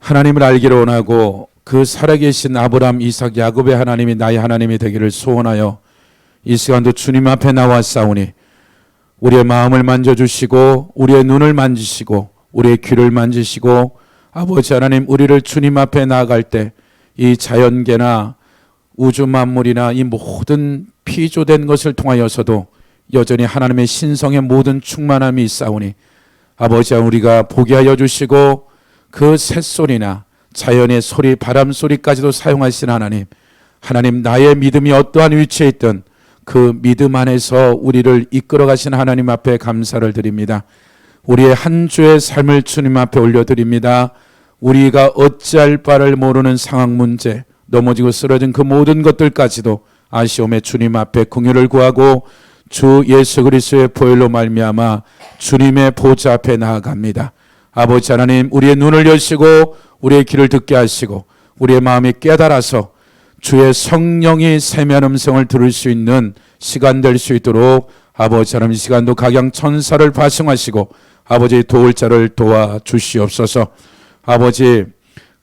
하나님을 알기를 원하고 그 살아계신 아브라함, 이삭, 야곱의 하나님이 나의 하나님이 되기를 소원하여 이 시간도 주님 앞에 나왔사오니 우리의 마음을 만져주시고 우리의 눈을 만지시고 우리의 귀를 만지시고 아버지 하나님, 우리를 주님 앞에 나아갈 때 이 자연계나 우주 만물이나 이 모든 피조된 것을 통하여서도 여전히 하나님의 신성의 모든 충만함이 있사오니 아버지, 우리가 보게 하여 주시고 그 새소리나 자연의 소리, 바람 소리까지도 사용하신 하나님, 하나님, 나의 믿음이 어떠한 위치에 있든 그 믿음 안에서 우리를 이끌어 가신 하나님 앞에 감사를 드립니다. 우리의 한 주의 삶을 주님 앞에 올려드립니다. 우리가 어찌할 바를 모르는 상황, 문제, 넘어지고 쓰러진 그 모든 것들까지도 아쉬움에 주님 앞에 긍휼을 구하고 주 예수 그리스도의 보혈로 말미암아 주님의 보좌 앞에 나아갑니다. 아버지 하나님, 우리의 눈을 여시고 우리의 귀를 듣게 하시고 우리의 마음이 깨달아서 주의 성령이 세미한 음성을 들을 수 있는 시간 될 수 있도록 아버지 하나님, 이 시간도 각양 천사를 파송하시고 아버지 도울 자를 도와 주시옵소서. 아버지,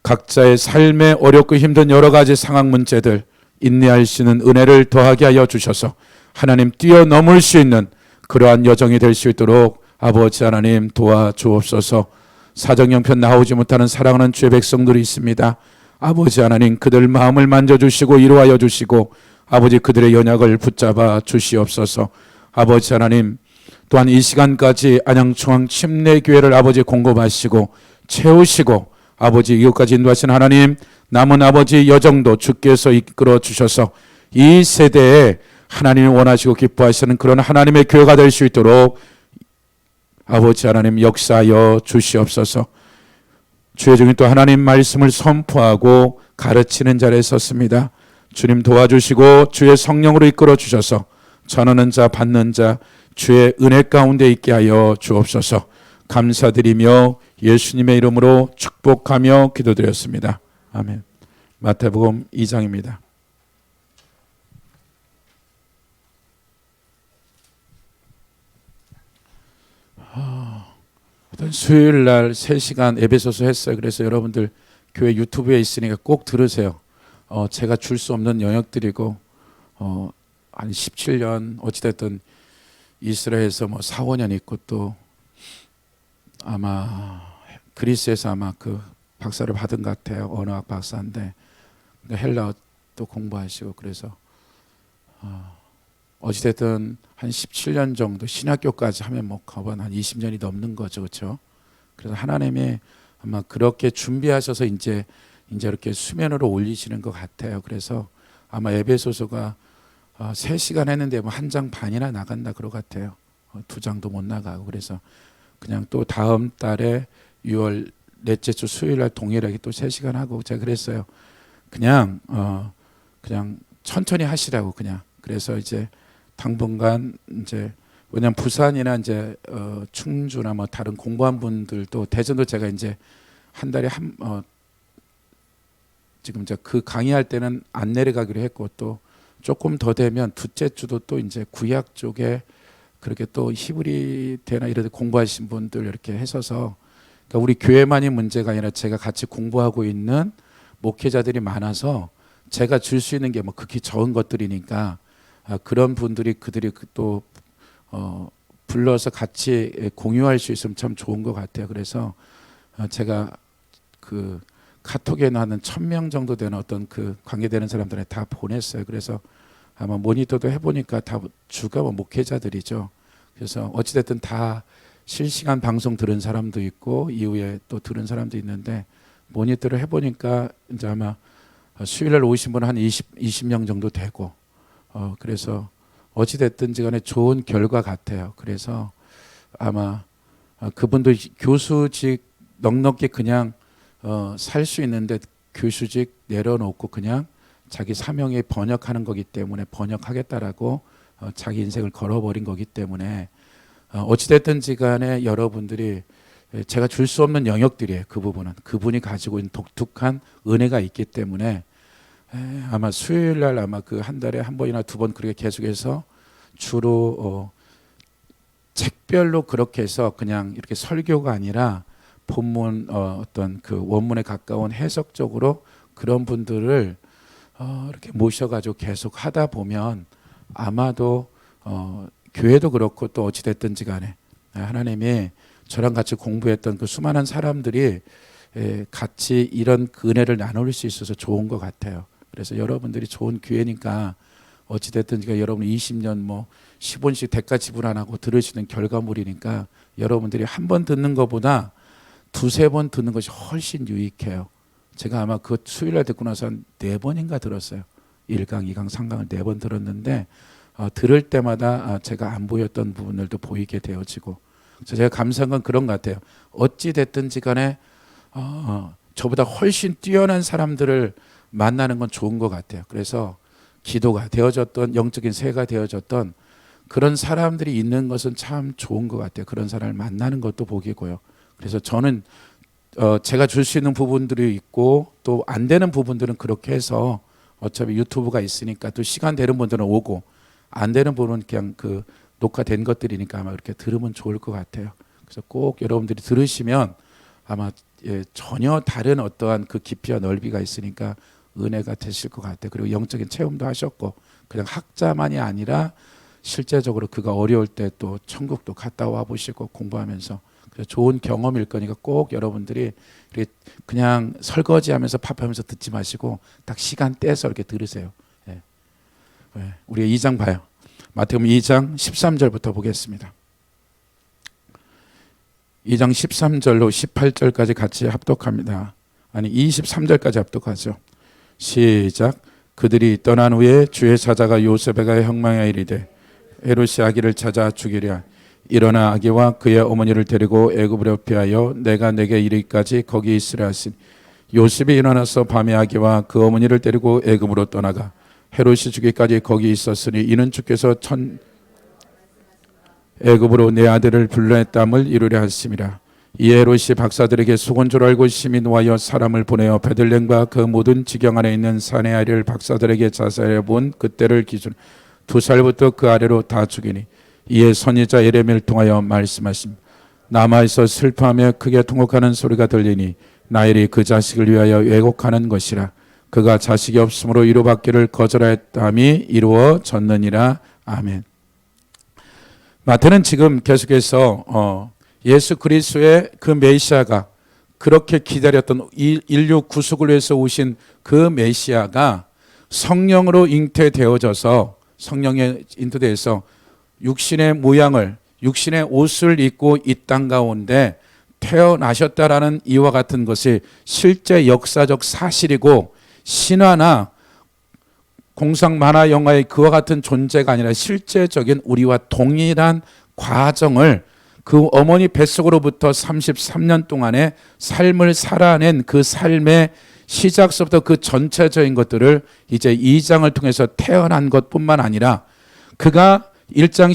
각자의 삶에 어렵고 힘든 여러 가지 상황, 문제들 인내할 수 있는 은혜를 더하게 하여 주셔서 하나님, 뛰어넘을 수 있는 그러한 여정이 될 수 있도록 아버지 하나님 도와주옵소서. 사정형편 나오지 못하는 사랑하는 주의 백성들이 있습니다. 아버지 하나님, 그들 마음을 만져주시고 위로하여 주시고 아버지, 그들의 연약을 붙잡아 주시옵소서. 아버지 하나님, 또한 이 시간까지 안양중앙 침례교회를 아버지 공급하시고 채우시고 아버지 이것까지 인도하신 하나님, 남은 아버지 여정도 주께서 이끌어 주셔서 이 세대에 하나님이 원하시고 기뻐하시는 그런 하나님의 교회가 될 수 있도록 아버지 하나님 역사하여 주시옵소서. 주의 종이 또 하나님 말씀을 선포하고 가르치는 자리에 섰습니다. 주님 도와주시고 주의 성령으로 이끌어 주셔서 전하는 자 받는 자 주의 은혜 가운데 있게 하여 주옵소서. 감사드리며 예수님의 이름으로 축복하며 기도드렸습니다. 아멘. 마태복음 2장입니다. 수요일 날 3시간 에베소서 했어요. 그래서 여러분들 교회 유튜브에 있으니까 꼭 들으세요. 제가 줄 수 없는 영역들이고 한 17년 어찌됐든 이스라엘에서 4, 5년 있고 또 아마 그리스에서 아마 그 박사를 받은 것 같아요. 언어학 박사인데 헬라어도 공부하시고 그래서 어찌됐든 한 17년 정도 신학교까지 하면 거의 한 20년이 넘는 거죠, 그렇죠? 그래서 하나님이 아마 그렇게 준비하셔서 이제 이렇게 수면으로 올리시는 것 같아요. 그래서 아마 에베소서가 3시간 했는데 1장 반이나 나간다 그러 같아요. 2장도 못 나가고. 그래서 그냥 또 다음 달에 6월 넷째 주 수요일 날 동일하게 또 3시간 하고 제가 그랬어요. 그냥 천천히 하시라고 그냥. 그래서 이제 당분간 이제 왜냐면 부산이나 이제 충주나 다른 공부한 분들도 대전도 제가 이제 한 달에 지금 이제 그 강의할 때는 안 내려가기로 했고 또 조금 더 되면 둘째 주도 또 이제 구약 쪽에 그렇게 또 히브리대나 이런 데 공부하신 분들 이렇게 해서서 그러니까 우리 교회만이 문제가 아니라 제가 같이 공부하고 있는 목회자들이 많아서 제가 줄 수 있는 게 극히 적은 것들이니까 그런 분들이 그들이 또 불러서 같이 공유할 수 있으면 참 좋은 것 같아요. 그래서 제가 그 카톡에 나는 1000명 정도 되는 어떤 그 관계되는 사람들한테 다 보냈어요. 그래서 아마 모니터도 해보니까 다 주가 목회자들이죠. 그래서 어찌됐든 다 실시간 방송 들은 사람도 있고 이후에 또 들은 사람도 있는데 모니터를 해보니까 이제 아마 수요일날 오신 분은 한 20명 정도 되고 그래서 어찌됐든지 간에 좋은 결과 같아요. 그래서 아마 그분도 교수직 넉넉히 그냥 살 수 있는데 교수직 내려놓고 그냥 자기 사명에 번역하는 거기 때문에 번역하겠다라고 자기 인생을 걸어버린 거기 때문에 어찌됐든지 간에 여러분들이 제가 줄 수 없는 영역들이에요. 그 부분은 그분이 가지고 있는 독특한 은혜가 있기 때문에 아마 수요일 날 아마 그 한 달에 한 번이나 두 번 그렇게 계속해서 주로 책별로 그렇게 해서 그냥 이렇게 설교가 아니라 본문 어떤 그 원문에 가까운 해석적으로 그런 분들을 이렇게 모셔가지고 계속 하다 보면 아마도 교회도 그렇고 또 어찌 됐든지 간에 하나님이 저랑 같이 공부했던 그 수많은 사람들이 같이 이런 은혜를 나눌 수 있어서 좋은 것 같아요. 그래서 여러분들이 좋은 기회니까 어찌 됐든지 여러분 20년 뭐 10원씩 대가 지불 안 하고 들으시는 결과물이니까 여러분들이 한 번 듣는 것보다 두세 번 듣는 것이 훨씬 유익해요. 제가 아마 그 수요일날 듣고 나서 한 4번인가 들었어요. 1강, 2강, 3강을 4번 들었는데 들을 때마다 제가 안 보였던 부분들도 보이게 되어지고, 그래서 제가 감사한 건 그런 것 같아요. 어찌 됐든지 간에 저보다 훨씬 뛰어난 사람들을 만나는 건 좋은 것 같아요. 그래서 기도가 되어졌던, 영적인 새가 되어졌던 그런 사람들이 있는 것은 참 좋은 것 같아요. 그런 사람을 만나는 것도 복이고요. 그래서 저는 제가 줄 수 있는 부분들이 있고 또 안 되는 부분들은 그렇게 해서 어차피 유튜브가 있으니까 또 시간 되는 분들은 오고 안 되는 분은 그냥 그 녹화된 것들이니까 아마 이렇게 들으면 좋을 것 같아요. 그래서 꼭 여러분들이 들으시면 아마 전혀 다른 어떠한 그 깊이와 넓이가 있으니까 은혜가 되실 것 같아요. 그리고 영적인 체험도 하셨고 그냥 학자만이 아니라 실제적으로 그가 어려울 때 또 천국도 갔다 와 보시고 공부하면서 그래서 좋은 경험일 거니까 꼭 여러분들이 그냥 설거지하면서 밥하면서 듣지 마시고 딱 시간 떼서 이렇게 들으세요. 우리가 2장 봐요. 마태복음 2장 13절부터 보겠습니다. 2장 13절로 18절까지 같이 합독합니다. 아니 23절까지 합독하죠. 시작. 그들이 떠난 후에 주의 사자가 요셉에게 형망하여 이르되 헤롯이 아기를 찾아 죽이랴. 일어나 아기와 그의 어머니를 데리고 애굽으로 피하여 내가 내게 이르기까지 거기 있으라 하시니 요셉이 일어나서 밤에 아기와 그 어머니를 데리고 애굽으로 떠나가 헤롯이 죽기까지 거기 있었으니 이는 주께서 애굽으로 내 아들을 불러냈담을 이루려 하심이라. 이에 헤롯이 박사들에게 속은 줄 알고 심히 노하여 사람을 보내어 베들레헴과 그 모든 지경 안에 있는 산의 아이를 박사들에게 자세히 본 그때를 기준 2살부터 그 아래로 다 죽이니 이에 선지자 예레미야를 통하여 말씀하심. 남아있어 슬퍼하며 크게 통곡하는 소리가 들리니 나일이 그 자식을 위하여 왜곡하는 것이라. 그가 자식이 없으므로 이루받기를 거절하였다함이 이루어졌느니라. 아멘. 마태는 지금 계속해서 예수 그리스도의 그 메시아가 그렇게 기다렸던 인류 구속을 위해서 오신 그 메시아가 성령으로 잉태되어져서 성령에 인도돼서 육신의 모양을 육신의 옷을 입고 이 땅 가운데 태어나셨다라는 이와 같은 것이 실제 역사적 사실이고 신화나 공상 만화 영화의 그와 같은 존재가 아니라 실제적인 우리와 동일한 과정을 그 어머니 뱃속으로부터 33년 동안의 삶을 살아낸 그 삶의 시작서부터 그 전체적인 것들을 이제 2장을 통해서 태어난 것뿐만 아니라 그가 1장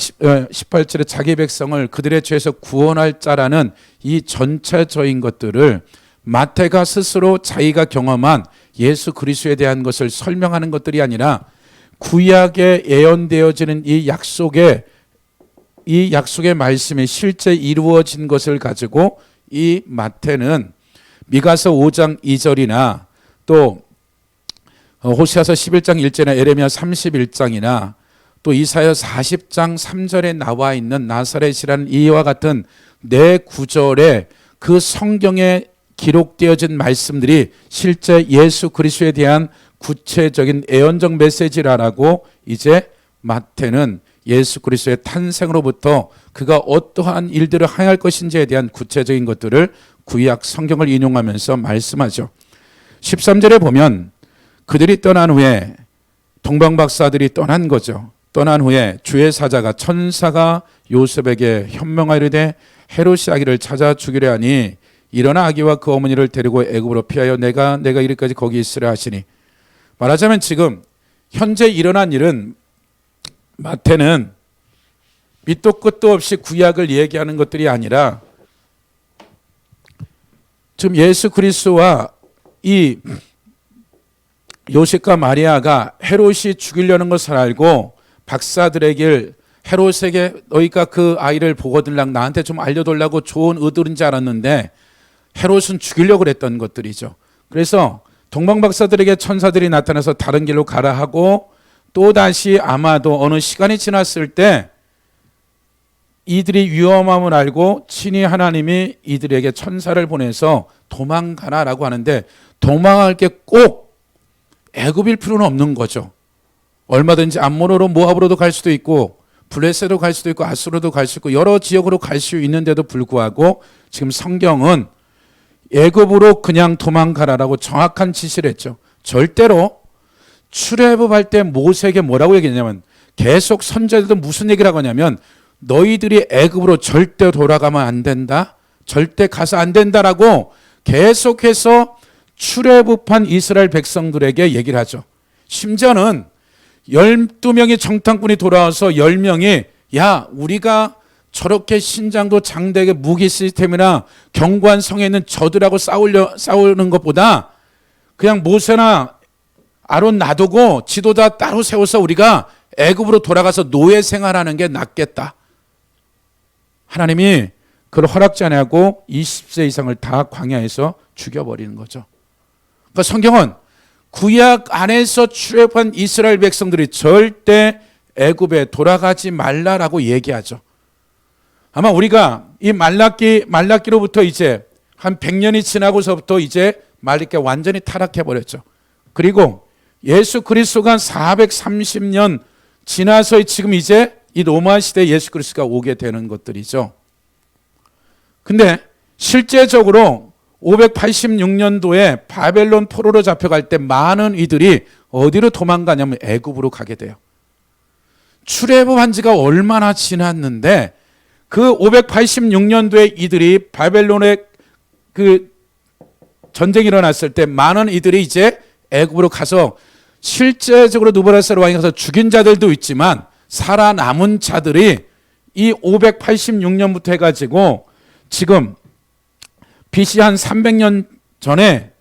18절에 자기 백성을 그들의 죄에서 구원할 자라는 이 전체적인 것들을 마태가 스스로 자기가 경험한 예수 그리스도에 대한 것을 설명하는 것들이 아니라 구약에 예언되어지는 이 약속의 말씀이 실제 이루어진 것을 가지고 이 마태는 미가서 5장 2절이나 또 호시아서 11장 1절이나 에레미야 31장이나 또 이사야 40장 3절에 나와 있는 나사렛이라는 이와 같은 네 구절의 그 성경에 기록되어진 말씀들이 실제 예수 그리스도에 대한 구체적인 예언적 메시지라고 이제 마태는 예수 그리스도의 탄생으로부터 그가 어떠한 일들을 행할 것인지에 대한 구체적인 것들을 구약 성경을 인용하면서 말씀하죠. 13절에 보면 그들이 떠난 후에 동방박사들이 떠난 거죠. 떠난 후에 주의 사자가 천사가 요셉에게 현명하여 이르되 헤롯이 아기를 찾아 죽이려 하니 일어나 아기와 그 어머니를 데리고 애굽으로 피하여 내가 이르기까지 거기 있으라 하시니, 말하자면 지금 현재 일어난 일은 마태는 밑도 끝도 없이 구약을 얘기하는 것들이 아니라 지금 예수 그리스도와 이 요셉과 마리아가 헤롯이 죽이려는 것을 알고 박사들에게 헤롯에게 너희가 그 아이를 보거들랑 나한테 좀 알려달라고 좋은 의도인지 알았는데 헤롯은 죽이려고 그랬던 것들이죠. 그래서 동방박사들에게 천사들이 나타나서 다른 길로 가라 하고 또다시 아마도 어느 시간이 지났을 때 이들이 위험함을 알고 친히 하나님이 이들에게 천사를 보내서 도망가라라고 하는데, 도망할 게 꼭 애굽일 필요는 없는 거죠. 얼마든지 암몬으로 모압으로도 갈 수도 있고 블레셋으로 갈 수도 있고 아수르도 갈 수 있고 여러 지역으로 갈 수 있는데도 불구하고 지금 성경은 애굽으로 그냥 도망가라라고 정확한 지시를 했죠. 절대로 출애굽할 때 모세에게 뭐라고 얘기했냐면, 계속 선자들도 무슨 얘기를 하냐면 너희들이 애굽으로 절대 돌아가면 안 된다, 절대 가서 안 된다라고 계속해서 출애굽한 이스라엘 백성들에게 얘기를 하죠. 심지어는 12명의 정탐꾼이 돌아와서 10명이 야, 우리가 저렇게 신장도 장대하게 무기 시스템이나 견고한 성에 있는 저들하고 싸우는 것보다 그냥 모세나 아론 놔두고 지도자 따로 세워서 우리가 애굽으로 돌아가서 노예 생활하는 게 낫겠다. 하나님이 그걸 허락지 않고 20세 이상을 다 광야에서 죽여버리는 거죠. 그러니까 성경은 구약 안에서 출애굽한 이스라엘 백성들이 절대 애굽에 돌아가지 말라라고 얘기하죠. 아마 우리가 이 말라기로부터 이제 한 100년이 지나고서부터 이제 말라기가 완전히 타락해 버렸죠. 그리고 예수 그리스도가 430년 지나서 지금 이제 이 로마 시대에 예수 그리스도가 오게 되는 것들이죠. 근데 실제적으로 586년도에 바벨론 포로로 잡혀갈 때 많은 이들이 어디로 도망가냐면 애굽으로 가게 돼요. 출애굽한 지가 얼마나 지났는데 그 586년도에 이들이 바벨론에 그 전쟁이 일어났을 때 많은 이들이 이제 애굽으로 가서 실제적으로 느부갓네살 왕이 가서 죽인 자들도 있지만 살아남은 자들이 이 586년부터 해가지고 지금 BC 한 300년 전에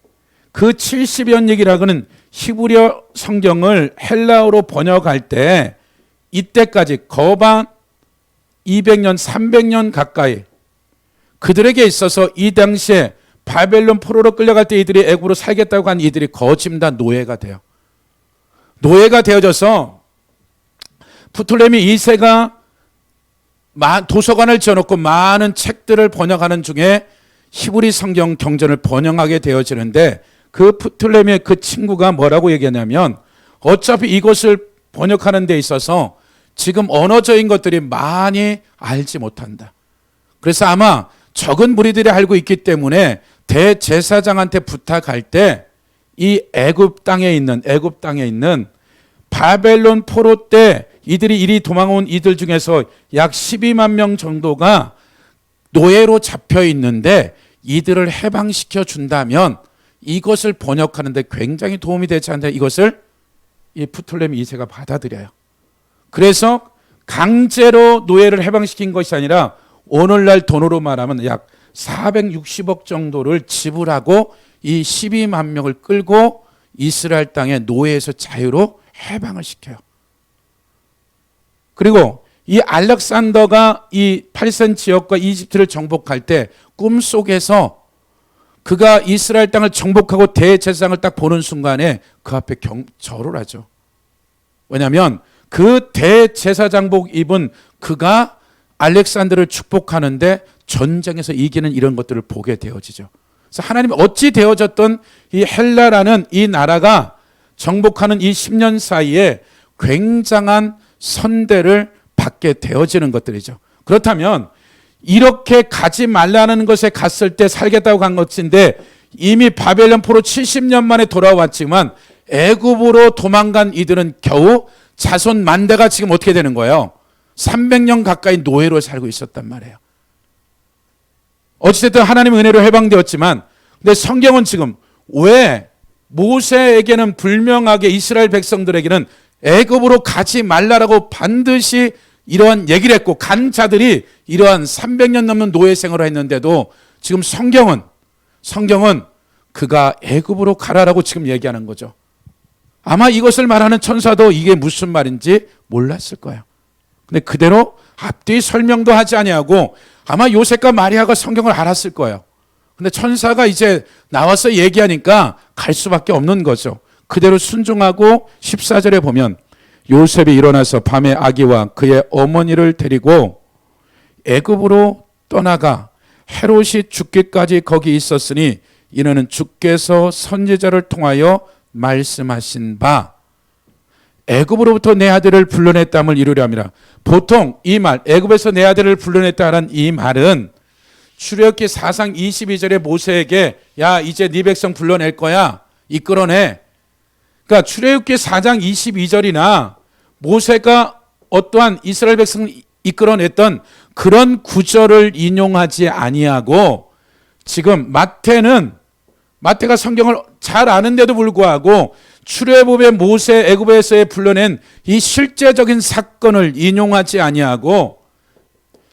그 70여 년이라고는 히브리어 성경을 헬라어로 번역할 때 이때까지 거반 200년, 300년 가까이 그들에게 있어서 이 당시에 바벨론 포로로 끌려갈 때 이들이 애굽으로 살겠다고 한 이들이 거짐 다 노예가 돼요. 노예가 되어져서 프톨레미 2세가 도서관을 지어놓고 많은 책들을 번역하는 중에 히브리 성경 경전을 번역하게 되어지는데 그 프톨레미의 그 친구가 뭐라고 얘기하냐면 어차피 이것을 번역하는 데 있어서 지금 언어적인 것들이 많이 알지 못한다. 그래서 아마 적은 무리들이 알고 있기 때문에 대제사장한테 부탁할 때 이 애굽 땅에 있는 바벨론 포로 때 이들이 이리 도망온 이들 중에서 약 12만 명 정도가 노예로 잡혀 있는데 이들을 해방시켜 준다면 이것을 번역하는데 굉장히 도움이 되지 않나, 이것을 이 프톨레미 2세가 받아들여요. 그래서 강제로 노예를 해방시킨 것이 아니라 오늘날 돈으로 말하면 약 460억 정도를 지불하고 이 12만 명을 끌고 이스라엘 땅의 노예에서 자유로 해방을 시켜요. 그리고 이 알렉산더가 이 팔선 지역과 이집트를 정복할 때 꿈속에서 그가 이스라엘 땅을 정복하고 대제사장을 딱 보는 순간에 그 앞에 절을 하죠. 왜냐하면 그 대제사장복 입은 그가 알렉산더를 축복하는데 전쟁에서 이기는 이런 것들을 보게 되어지죠. 그래서 하나님이 어찌 되어졌던 이 헬라라는 이 나라가 정복하는 이 10년 사이에 굉장한 선대를 받게 되어지는 것들이죠. 그렇다면 이렇게 가지 말라는 것에 갔을 때 살겠다고 간 것인데 이미 바벨론 포로 70년 만에 돌아왔지만 애굽으로 도망간 이들은 겨우 자손 만대가 지금 어떻게 되는 거예요? 300년 가까이 노예로 살고 있었단 말이에요. 어찌됐든 하나님의 은혜로 해방되었지만, 근데 성경은 지금 왜 모세에게는 불명하게 이스라엘 백성들에게는 애굽으로 가지 말라라고 반드시 이러한 얘기를 했고 간 자들이 이러한 300년 넘는 노예 생활을 했는데도 지금 성경은 그가 애굽으로 가라라고 지금 얘기하는 거죠. 아마 이것을 말하는 천사도 이게 무슨 말인지 몰랐을 거예요. 근데 그대로 앞뒤 설명도 하지 아니하고 아마 요셉과 마리아가 성경을 알았을 거예요. 근데 천사가 이제 나와서 얘기하니까 갈 수밖에 없는 거죠. 그대로 순종하고 14절에 보면 요셉이 일어나서 밤에 아기와 그의 어머니를 데리고 애굽으로 떠나가 헤롯이 죽기까지 거기 있었으니 이는 주께서 선지자를 통하여 말씀하신 바 애굽으로부터 내 아들을 불러냈담을 이루려 함이라. 보통 이 말, 애굽에서 내 아들을 불러냈다는 이 말은 출애굽기 4장 22절에 모세에게 야 이제 네 백성 불러낼 거야, 이끌어내. 그러니까 출애굽기 4장 22절이나 모세가 어떠한 이스라엘 백성을 이끌어냈던 그런 구절을 인용하지 아니하고, 지금 마태가 성경을 잘 아는데도 불구하고 출애굽의 모세 애굽에서의 불러낸 이 실제적인 사건을 인용하지 아니하고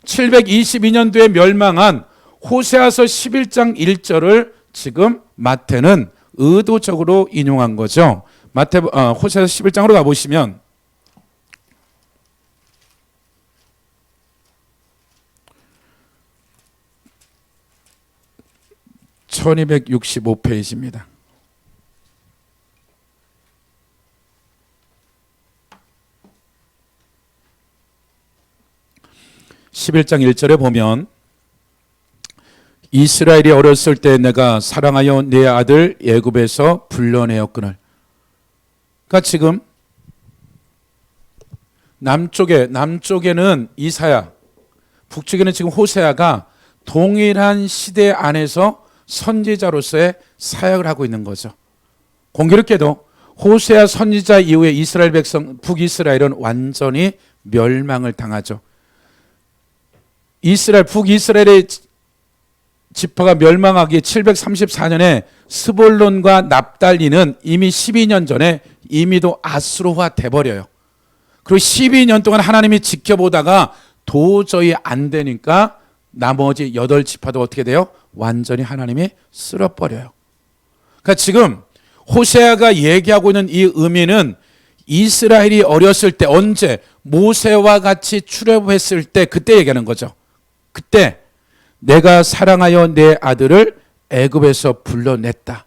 722년도에 멸망한 호세아서 11장 1절을 지금 마태는 의도적으로 인용한 거죠. 호세아서 11장으로 가보시면 1265페이지입니다. (11장 1절에) 보면 이스라엘이 어렸을 때 내가 사랑하여 내 아들 애굽에서 불러내었거늘. 그러니까 지금 남쪽에는 이사야, 북쪽에는 지금 호세아가 동일한 시대 안에서 선지자로서의 사역을 하고 있는 거죠. 공교롭게도 호세아 선지자 이후에 이스라엘 백성, 북이스라엘은 완전히 멸망을 당하죠. 북이스라엘의 지파가 멸망하기 734년에 스볼론과 납달리는 이미 12년 전에 이미도 아수르화 돼버려요. 그리고 12년 동안 하나님이 지켜보다가 도저히 안 되니까 나머지 8지파도 어떻게 돼요? 완전히 하나님이 쓸어버려요. 그러니까 지금 호세아가 얘기하고 있는 이 의미는 이스라엘이 어렸을 때, 언제? 모세와 같이 출애굽했을 때, 그때 얘기하는 거죠. 그때 내가 사랑하여 내 아들을 애굽에서 불러냈다.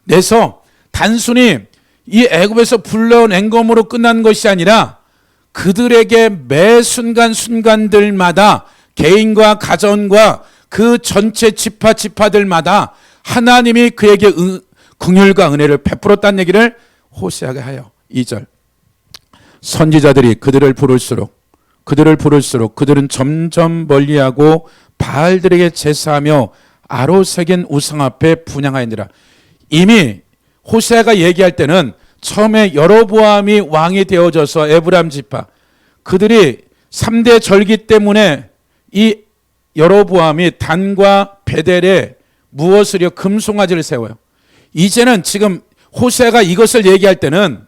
내서 단순히 이 애굽에서 불러낸 것으로 끝난 것이 아니라 그들에게 매 순간순간들마다 개인과 가정과 그 전체 지파들마다 하나님이 그에게 긍휼과 은혜를 베풀었다는 얘기를 호세아가 해요. 2절 선지자들이 그들을 부를수록 그들은 점점 멀리하고 바알들에게 제사하며 아로 새긴 우상 앞에 분향하였느니라. 이미 호세아가 얘기할 때는 처음에 여로보암이 왕이 되어져서 에브라임 지파, 그들이 3대 절기 때문에 이 여로보암이 단과 베델에 무엇을요? 금송아지를 세워요. 이제는 지금 호세아가 이것을 얘기할 때는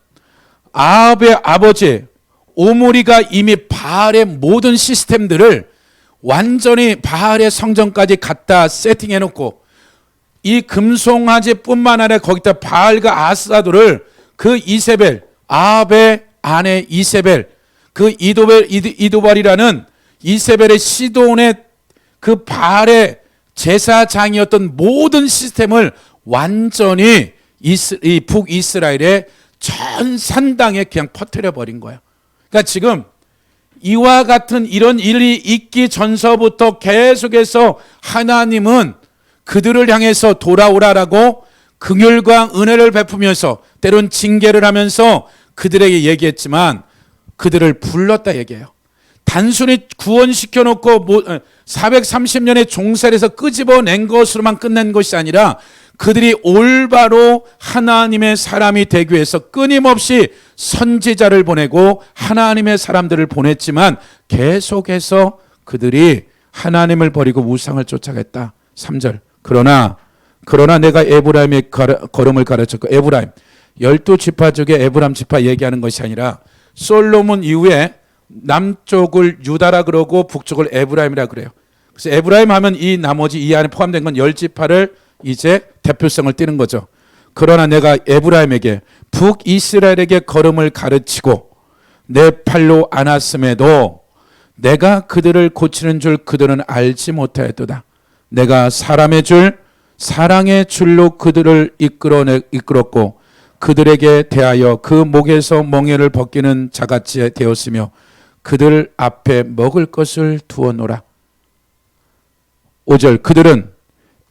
아합의 아버지 오므리가 이미 바알의 모든 시스템들을 완전히 바알의 성전까지 갖다 세팅해놓고 이 금송아지뿐만 아니라 거기다 바알과 아스라도를 그 이세벨, 아합의 아내 이세벨, 그 이도발이라는 이세벨의 시돈의 그 바알의 제사장이었던 모든 시스템을 완전히 이 북이스라엘의 전 산당에 그냥 퍼뜨려 버린 거예요. 그러니까 지금 이와 같은 이런 일이 있기 전서부터 계속해서 하나님은 그들을 향해서 돌아오라라고 긍휼과 은혜를 베푸면서 때론 징계를 하면서 그들에게 얘기했지만 그들을 불렀다 얘기해요. 단순히 구원시켜 놓고 430년의 종살에서 끄집어낸 것으로만 끝낸 것이 아니라 그들이 올바로 하나님의 사람이 되기 위해서 끊임없이 선지자를 보내고 하나님의 사람들을 보냈지만 계속해서 그들이 하나님을 버리고 우상을 쫓아갔다. 3절 그러나 내가 에브라임의 걸음을 가르쳤고, 에브라임 12지파 중에 에브라임 지파 얘기하는 것이 아니라 솔로몬 이후에 남쪽을 유다라 그러고 북쪽을 에브라임이라 그래요. 그래서 에브라임 하면 이 나머지 이 안에 포함된 건 10지파를 이제 대표성을 띠는 거죠. 그러나 내가 에브라임에게 북이스라엘에게 걸음을 가르치고 내 팔로 안았음에도 내가 그들을 고치는 줄 그들은 알지 못하였도다. 내가 사랑의 줄로 그들을 이끌었고 그들에게 대하여 그 목에서 멍에를 벗기는 자같이 되었으며 그들 앞에 먹을 것을 두어노라. 5절 그들은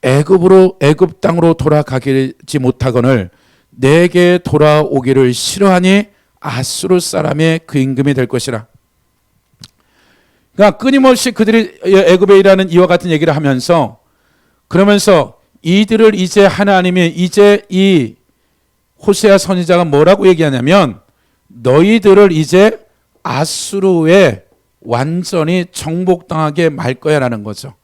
애굽 땅으로 돌아가지 못하거늘 내게 돌아오기를 싫어하니 아수르 사람의 그 임금이 될 것이라. 그러니까 끊임없이 그들이 애굽에 일하는 이와 같은 얘기를 하면서 그러면서 이들을 이제 하나님이 이제 이 호세아 선지자가 뭐라고 얘기하냐면 너희들을 이제 아수르에 완전히 정복당하게 말 거야 라는 거죠.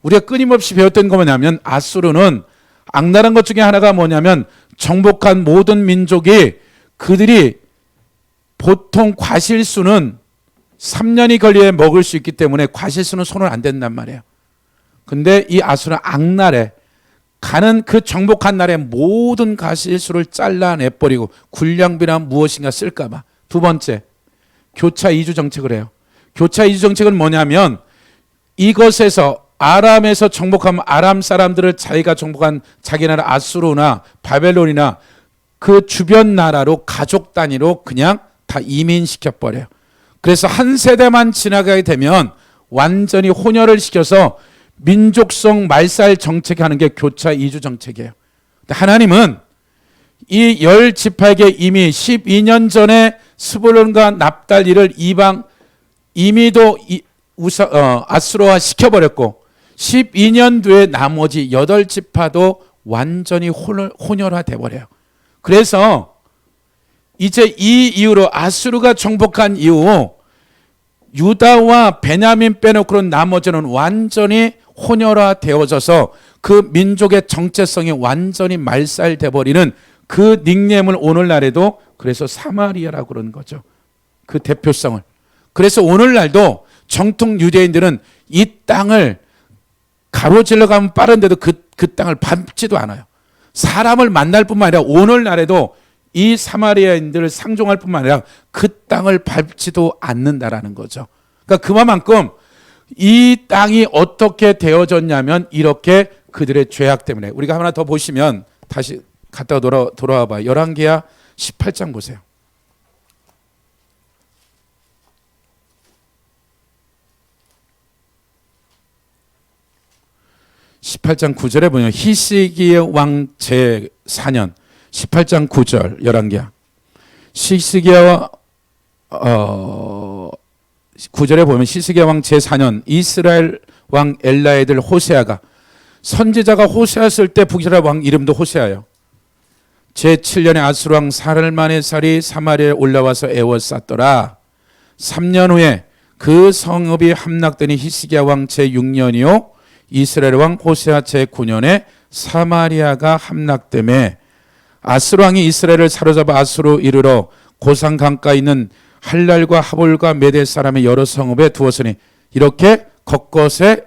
우리가 끊임없이 배웠던 거 뭐냐면 아수르는 악랄한 것 중에 하나가 뭐냐면 정복한 모든 민족이 그들이 보통 과실수는 3년이 걸려야 먹을 수 있기 때문에 과실수는 손을 안 댄단 말이에요. 근데 이 아수르는 악랄해. 가는 그 정복한 날에 모든 과실수를 잘라내버리고 군량비나 무엇인가 쓸까봐. 두 번째, 교차 이주 정책을 해요. 교차 이주 정책은 뭐냐면 이것에서 아람에서 정복하면 아람 사람들을 자기가 정복한 자기 나라 아수르나 바벨론이나 그 주변 나라로 가족 단위로 그냥 다 이민시켜버려요. 그래서 한 세대만 지나가게 되면 완전히 혼혈을 시켜서 민족성 말살 정책하는 게 교차 이주 정책이에요. 근데 하나님은 이 10지파에게 이미 12년 전에 스불론과 납달리를 이미도 아수르화 시켜버렸고 12년 뒤에 나머지 8지파도 완전히 혼혈화 돼버려요. 그래서 이제 이 이후로 아수르가 정복한 이후 유다와 베냐민 빼놓고는 나머지는 완전히 혼혈화 되어져서 그 민족의 정체성이 완전히 말살돼 버리는 그 닉네임을 오늘날에도 그래서 사마리아라고 그러는 거죠. 그 대표성을. 그래서 오늘날도 정통 유대인들은 이 땅을 가로질러 가면 빠른데도 그 땅을 밟지도 않아요. 사람을 만날 뿐만 아니라 오늘날에도 이 사마리아인들을 상종할 뿐만 아니라 그 땅을 밟지도 않는다라는 거죠. 그러니까 그만큼 이 땅이 어떻게 되어졌냐면 이렇게 그들의 죄악 때문에. 우리가 하나 더 보시면 다시 갔다가 돌아와 봐요. 열왕기하 18장 보세요. 18장 9절에 보면 히스기야 왕 제4년 18장 9절 열왕기하 히스기야 9절에 보면 히스기야 왕 제4년 이스라엘 왕 엘라의 들 호세아가 선지자가 호세아였을 때 북이스라엘 왕 이름도 호세아예요. 제7년에 아수르 왕 살만네살이 사마리아에 올라와서 애워쌌더라. 3년 후에 그 성읍이 함락되니 히스기야 왕 제6년이요 이스라엘 왕 호세아 제9년에 사마리아가 함락되매 아수르 왕이 이스라엘을 사로잡아 아수르 이르러 고산 강가에 있는 할랄과 하볼과 메대 사람의 여러 성읍에 두었으니 이렇게 곳곳에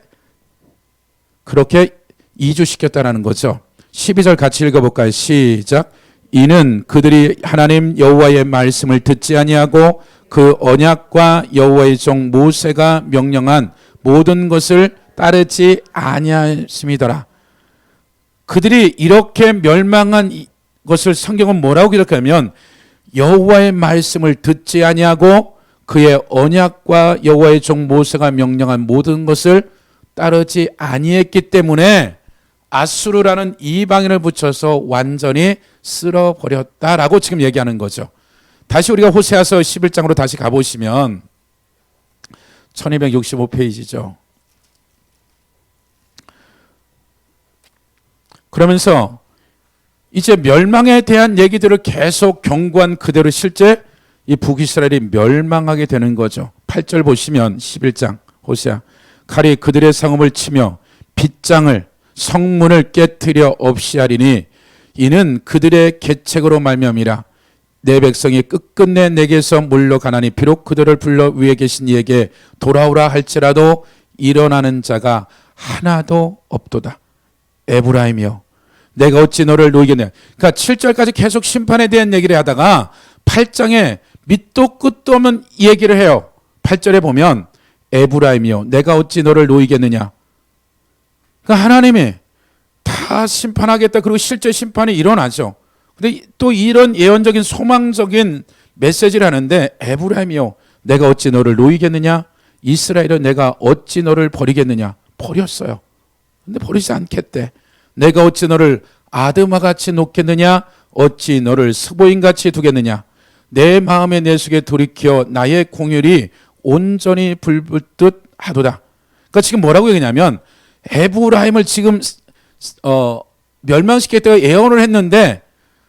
그렇게 이주시켰다는 거죠. 12절 같이 읽어볼까요? 시작. 이는 그들이 하나님 여호와의 말씀을 듣지 아니하고 그 언약과 여호와의 종 모세가 명령한 모든 것을 따르지 아니하심이더라. 그들이 이렇게 멸망한 것을 성경은 뭐라고 기록하면 여호와의 말씀을 듣지 아니하고 그의 언약과 여호와의 종 모세가 명령한 모든 것을 따르지 아니했기 때문에 아수르라는 이방인을 붙여서 완전히 쓸어버렸다라고 지금 얘기하는 거죠. 다시 우리가 호세아서 11장으로 다시 가보시면 1265페이지죠. 그러면서 이제 멸망에 대한 얘기들을 계속 경고한 그대로 실제 이 북이스라엘이 멸망하게 되는 거죠. 8절 보시면 11장 호세아 칼이 그들의 성읍을 치며 빗장을 성문을 깨뜨려 없이 하리니 이는 그들의 계책으로 말미암이라. 내 백성이 끝끝내 내게서 물러가나니 비록 그들을 불러 위에 계신 이에게 돌아오라 할지라도 일어나는 자가 하나도 없도다. 에브라임이여 내가 어찌 너를 놓이겠냐. 그러니까 7절까지 계속 심판에 대한 얘기를 하다가 8장에 밑도 끝도 없는 얘기를 해요. 8절에 보면 에브라임이여 내가 어찌 너를 놓이겠느냐. 그러니까 하나님이 다 심판하겠다. 그리고 실제 심판이 일어나죠. 근데 또 이런 예언적인 소망적인 메시지를 하는데, 에브라임이요 내가 어찌 너를 놓이겠느냐, 이스라엘은 내가 어찌 너를 버리겠느냐. 버렸어요. 근데 버리지 않겠대. 내가 어찌 너를 아드마같이 놓겠느냐, 어찌 너를 스보임같이 두겠느냐. 내 마음의 내속에 돌이켜 나의 공율이 온전히 불붙듯 하도다. 그러니까 지금 뭐라고 얘기냐면, 에브라임을 지금 멸망시키겠다고 예언을 했는데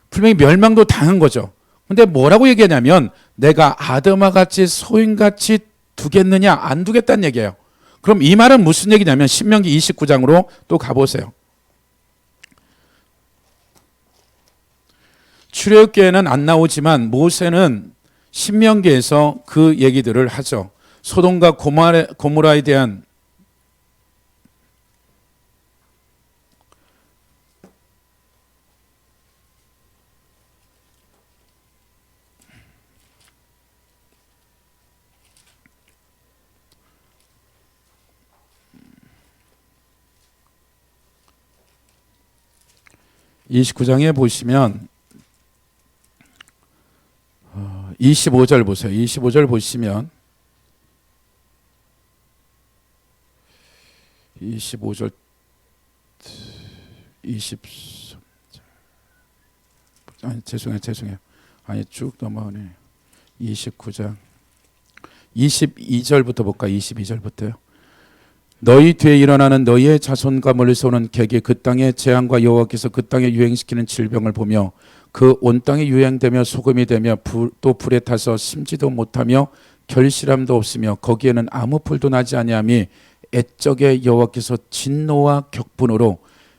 분명히 멸망도 당한 거죠. 근데 뭐라고 얘기하냐면, 내가 아드마같이 소인같이 두겠느냐, 안 두겠다는 얘기예요. 그럼 이 말은 무슨 얘기냐면, 신명기 29장으로 또 가보세요. 출애굽기에는 안 나오지만 모세는 신명기에서 그 얘기들을 하죠. 소돔과 고모라에 대한 (29장에) 보시면 25절 보세요. 25절 보시면 25절 23절 아니 죄송해요. 아니 쭉 넘어가네. 29장 22절부터 볼까? 22절부터요. 너희 뒤에 일어나는 너희의 자손과 멀리서 오는 객이 그 땅의 재앙과 여호와께서 그 땅에 유행시키는 질병을 보며 그 온 땅에 유행되며 소금이 되며 또 불에 타서 심지도 못하며 결실함도 없으며 거기에는 아무 풀도 나지 아니함이 애적에 여호와께서 진노와 격분으로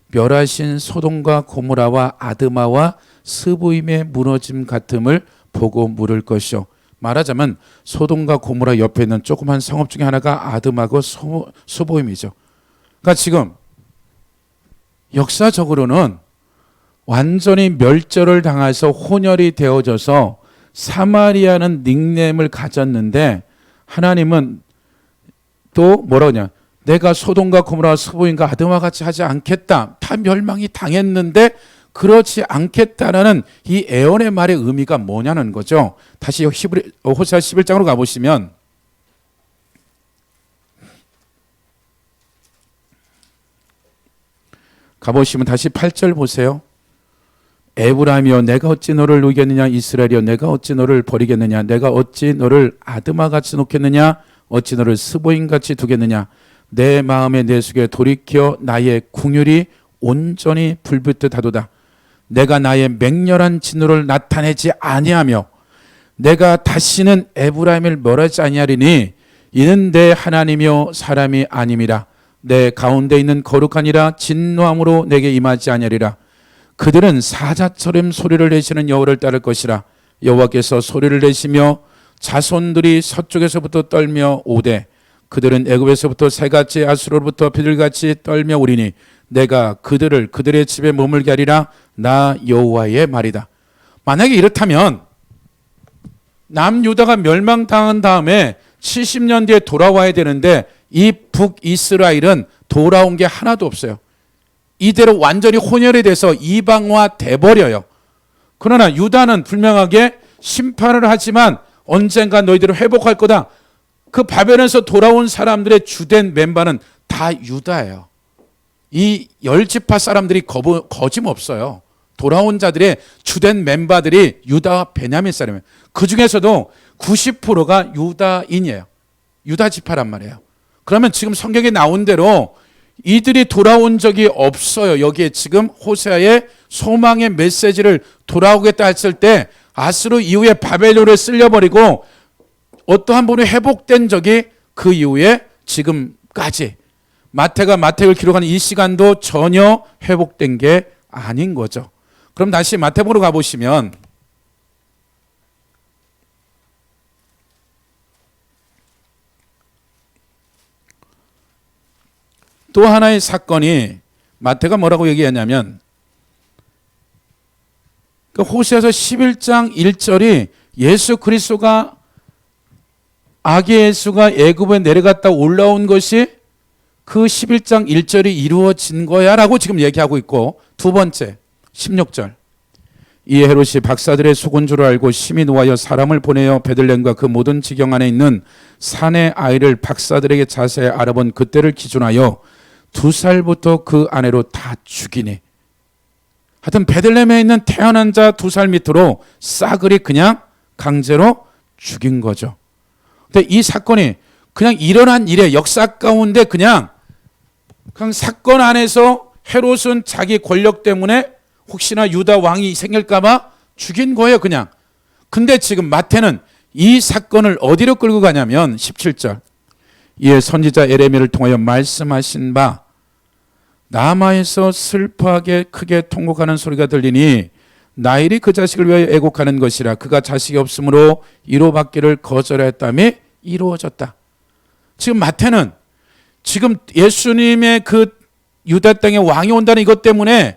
멸하신 소돔과 고모라와 아드마와 스보임의 무너짐 같음을 보고 물을 것이요. 말하자면 소돔과 고모라 옆에 있는 조그만 성읍 중에 하나가 아드마고 스보임이죠. 그러니까 지금 역사적으로는 완전히 멸절을 당해서 혼혈이 되어져서 사마리아는 닉네임을 가졌는데, 하나님은 또 뭐라고 하냐, 내가 소돔과 고모라와 스보임과 아드마 같이 하지 않겠다. 다 멸망이 당했는데 그렇지 않겠다라는 이 애언의 말의 의미가 뭐냐는 거죠. 다시 호세아 11장으로 가보시면 다시 8절 보세요. 에브라임이여 내가 어찌 너를 놓겠느냐, 이스라엘이여 내가 어찌 너를 버리겠느냐, 내가 어찌 너를 아드마같이 놓겠느냐, 어찌 너를 스보임같이 두겠느냐. 내 마음의 내속에 돌이켜 나의 궁율이 온전히 불붙듯 하도다. 내가 나의 맹렬한 진노를 나타내지 아니하며 내가 다시는 에브라임을 멸하지 아니하리니 이는 내 하나님이요 사람이 아님이라. 내 가운데 있는 거룩하니라. 진노함으로 내게 임하지 아니하리라. 그들은 사자처럼 소리를 내시는 여호와를 따를 것이라. 여호와께서 소리를 내시며 자손들이 서쪽에서부터 떨며 오되 그들은 애굽에서부터 새같이 아수르로부터 비둘같이 떨며 오리니 내가 그들을 그들의 집에 머물게 하리라. 나 여호와의 말이다. 만약에 이렇다면 남유다가 멸망당한 다음에 70년 뒤에 돌아와야 되는데 이 북이스라엘은 돌아온 게 하나도 없어요. 이대로 완전히 혼혈이 돼서 이방화 돼버려요. 그러나 유다는 분명하게 심판을 하지만 언젠가 너희들을 회복할 거다. 그 바벨론에서 돌아온 사람들의 주된 멤버는 다 유다예요. 이 10지파 사람들이 거짓없어요. 돌아온 자들의 주된 멤버들이 유다와 베냐민 사람이에요. 그 중에서도 90%가 유다인이에요. 유다 지파란 말이에요. 그러면 지금 성경에 나온 대로 이들이 돌아온 적이 없어요. 여기에 지금 호세아의 소망의 메시지를 돌아오겠다 했을 때 아수르 이후에 바벨론을 쓸려버리고 어떠한 분이 회복된 적이 그 이후에 지금까지 마태가 마태를 기록하는 이 시간도 전혀 회복된 게 아닌 거죠. 그럼 다시 마태복음으로 가보시면 또 하나의 사건이 마태가 뭐라고 얘기하냐면 호세아서 11장 1절이 예수 그리스도가 아기 예수가 애굽에 내려갔다 올라온 것이 그 11장 1절이 이루어진 거야 라고 지금 얘기하고 있고, 두 번째 16절, 이에 헤롯이 박사들의 속은 줄 알고 심히 노하여 사람을 보내어 베들레헴과 그 모든 지경 안에 있는 산의 아이를 박사들에게 자세히 알아본 그때를 기준하여 2살부터 그 아내로 다 죽이니. 하여튼 베들레헴에 있는 태어난 자 2살 밑으로 싸그리 그냥 강제로 죽인 거죠. 근데 이 사건이 그냥 일어난 일의 역사 가운데 그냥 사건 안에서 헤롯은 자기 권력 때문에 혹시나 유다 왕이 생길까봐 죽인 거예요, 그냥. 근데 지금 마태는 이 사건을 어디로 끌고 가냐면 17절, 이에 선지자 에레미야를 통하여 말씀하신 바 라마에서 슬퍼하게 크게 통곡하는 소리가 들리니 라헬이 그 자식을 위하여 애곡하는 것이라. 그가 자식이 없으므로 이로 받기를 거절했다며 이루어졌다. 지금 마태는 지금 예수님의 그 유다 땅에 왕이 온다는 이것 때문에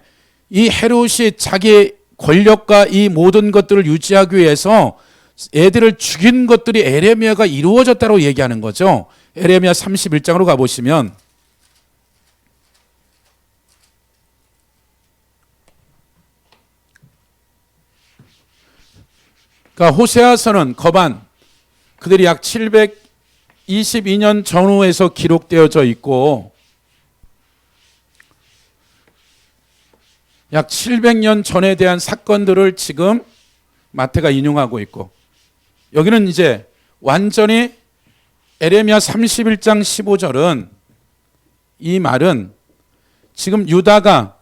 이 헤롯이 자기 권력과 이 모든 것들을 유지하기 위해서 애들을 죽인 것들이 에레미야가 이루어졌다고 얘기하는 거죠. 에레미야 31장으로 가보시면 그러니까 호세아서는 거반 그들이 약 722년 전후에서 기록되어져 있고 약 700년 전에 대한 사건들을 지금 마태가 인용하고 있고, 여기는 이제 완전히 에레미야 31장 15절은 이 말은 지금 유다가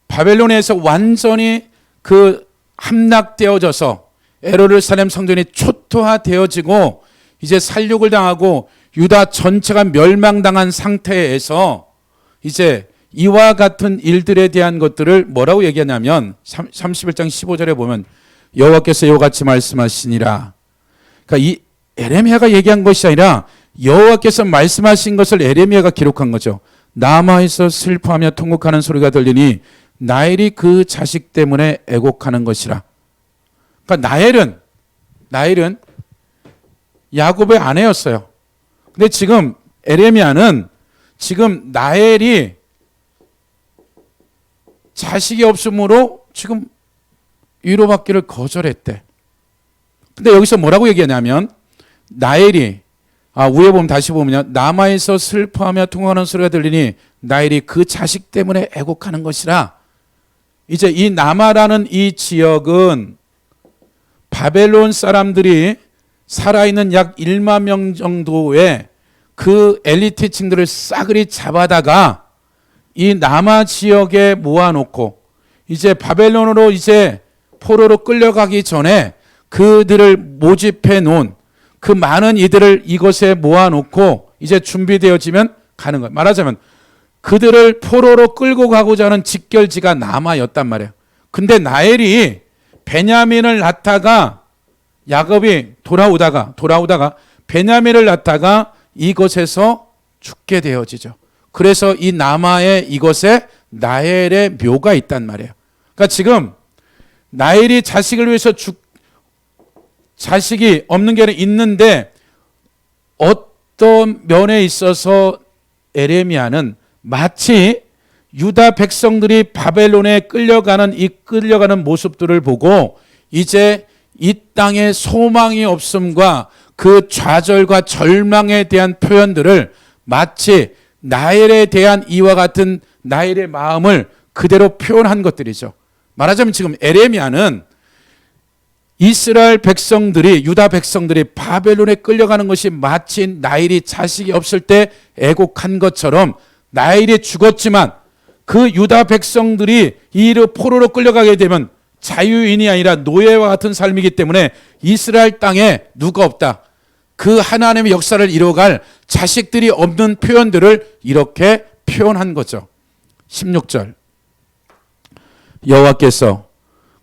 바벨론에서 완전히 그 함락되어져서 예루살렘 성전이 초토화되어지고 이제 살육을 당하고 유다 전체가 멸망당한 상태에서 이제 이와 같은 일들에 대한 것들을 뭐라고 얘기하냐면 31장 15절에 보면 여호와께서 이와 같이 말씀하시니라. 그러니까 이 에레미야가 얘기한 것이 아니라 여호와께서 말씀하신 것을 에레미야가 기록한 거죠. 라마에서 슬퍼하며 통곡하는 소리가 들리니 라헬이 그 자식 때문에 애곡하는 것이라. 그러니까 라헬은 야곱의 아내였어요. 근데 지금 에레미야는 지금 라헬이 자식이 없으므로 지금 위로받기를 거절했대. 근데 여기서 뭐라고 얘기하냐면 라헬이 위에 보면 다시 보면요, 라마에서 슬퍼하며 통곡하는 소리가 들리니 라헬이 그 자식 때문에 애곡하는 것이라. 이제 이 라마라는 이 지역은 바벨론 사람들이 살아있는 약 1만 명 정도의 그 엘리트층들을 싸그리 잡아다가 이 남아 지역에 모아놓고 이제 바벨론으로 이제 포로로 끌려가기 전에 그들을 모집해 놓은 그 많은 이들을 이곳에 모아놓고 이제 준비되어지면 가는 거예요. 말하자면 그들을 포로로 끌고 가고자 하는 직결지가 남아였단 말이에요. 근데 라헬이 베냐민을 낳다가 야곱이 돌아오다가 베냐민을 낳다가 이곳에서 죽게 되어지죠. 그래서 이 남아의 이곳에 라헬의 묘가 있단 말이에요. 그러니까 지금 라헬이 자식을 위해서 자식이 없는 게 있는데 어떤 면에 있어서 에레미야는 마치 유다 백성들이 바벨론에 끌려가는 모습들을 보고 이제 이 땅에 소망이 없음과 그 좌절과 절망에 대한 표현들을 마치 라헬에 대한 이와 같은 라헬의 마음을 그대로 표현한 것들이죠. 말하자면 지금 에레미야는 이스라엘 백성들이, 유다 백성들이 바벨론에 끌려가는 것이 마치 라헬이 자식이 없을 때 애곡한 것처럼 라헬이 죽었지만 그 유다 백성들이 이 포로로 끌려가게 되면 자유인이 아니라 노예와 같은 삶이기 때문에 이스라엘 땅에 누가 없다. 그 하나님의 역사를 이뤄갈 자식들이 없는 표현들을 이렇게 표현한 거죠. 16절. 여호와께서,